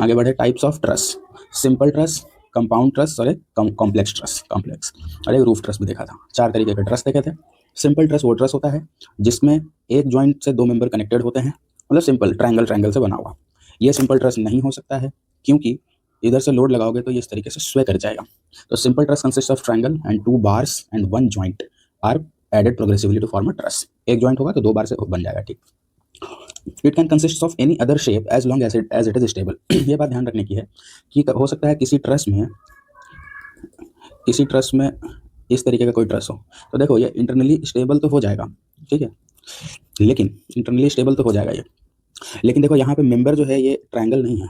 आगे बढ़े, types of trust, simple trust, compound trust और एक कॉम्प्लेक्स ट्रस्ट, कॉम्प्लेक्स, और एक रूफ ट्रस्ट भी देखा था। 4 तरीके के ट्रस्ट देखे थे। सिंपल ट्रस्ट वो ट्रस्ट होता है जिसमें एक जॉइंट से 2 मेंबर कनेक्टेड होते हैं, मतलब सिंपल ट्रायंगल ट्रायंगल से बना हुआ। ये सिंपल ट्रस्ट नहीं हो सकता है क्योंकि इधर से लोड लगाओगे तो ये इस तरीके से स्वे कर जाएगा। तो simple truss consist of triangle and 2 bars and 1 joint are added progressively to form a truss. एक जॉइंट होगा तो 2 बार से बन जाएगा, ठीक। It can consist of any other shape as long as it is stable. ये बात ध्यान रखने की है कि हो सकता है किसी ट्रस्ट में इस तरीके का कोई ट्रस्ट हो, तो देखो ये इंटरनली स्टेबल तो हो जाएगा, ठीक है, लेकिन इंटरनली स्टेबल तो हो जाएगा ये, लेकिन देखो यहाँ पे मेंबर जो है ये ट्रायंगल नहीं है,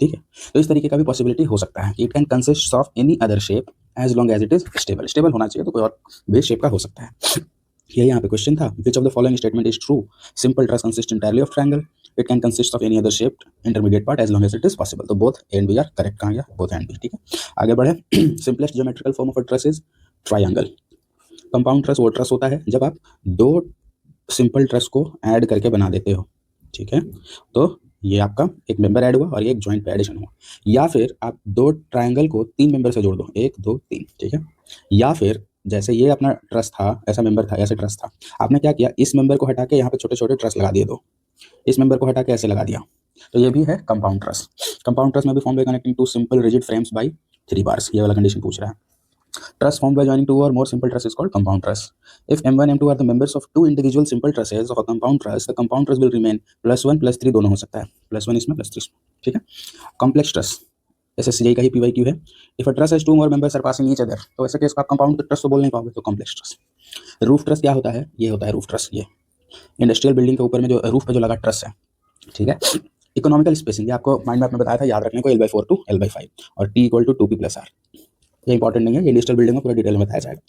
ठीक है। तो इस तरीके का भी पॉसिबिलिटी हो सकता है कि it can consist of any other shape as long as it is stable. Stable होना चाहिए तो कोई और बेस शेप का हो सकता है। यही यहाँ पे क्वेश्चन था, which of the following statement is true, simple truss consist entirely of triangle, it can consist of any other shape intermediate part as long as it is possible. तो both A and B are correct, कहाँ गया, both and B, ठीक है। आगे बढ़े, simplest geometrical form of a truss is triangle. Compound truss वो truss होता है जब आप 2 सिंपल ट्रस्ट को ऐड करके बना देते हो, ठीक है। तो ये आपका एक मेंबर ऐड हुआ और ये एक जॉइंट पे एडिशन हुआ, या फिर आप 2 ट्रायंगल को 3 मेंबर से जोड़ दो, 1 2 3, ठीक है। या फिर जैसे ये अपना ट्रस्ट था, ऐसा मेंबर था, ऐसे ट्रस्ट था, आपने क्या किया, इस मेंबर को हटा के यहाँ पे छोटे छोटे ट्रस्ट लगा दिए 2, इस मेंबर को हटा के ऐसे लगा दिया, तो ये भी है कंपाउंड ट्रस्ट। कंपाउंड ट्रस्ट में भी form by connecting 2 simple rigid frames by 3 bars, ये वाला कंडीशन पूछ रहा है। Trust formed by joining 2 or more simple trusts is called compound trust. If M1 M2 are the members of 2 individual simple trusses of a compound trust, the compound trust will remain +1 +3 दोनों हो सकता है, +1 इसमें +3 इसमें, ठीक है। Complex trust, SSCI का ही PYQ है। If a trust has 2 more members surpassing each other, तो ऐसे केस को आप कंपाउंड ट्रस्ट तो बोल नहीं पाओगे, तो कॉम्प्लेक्स ट्रस्ट। रूफ ट्रस्ट क्या होता है, ये होता है रूफ ट्रस्ट, ये इंडस्ट्रियल बिल्डिंग के ऊपर में जो रूफ पे जो लगा ट्रस्ट है, ठीक है। इकोनॉमिकल स्पेसिंग, ये आपको माइंड मैप में बताया था, याद रखने को, L/4 to L/5 और T = 2P + R। ये इंपॉर्टेंट नहीं है, ये इंडस्ट्रियल बिल्डिंग में पूरा डिटेल में बताया जाएगा।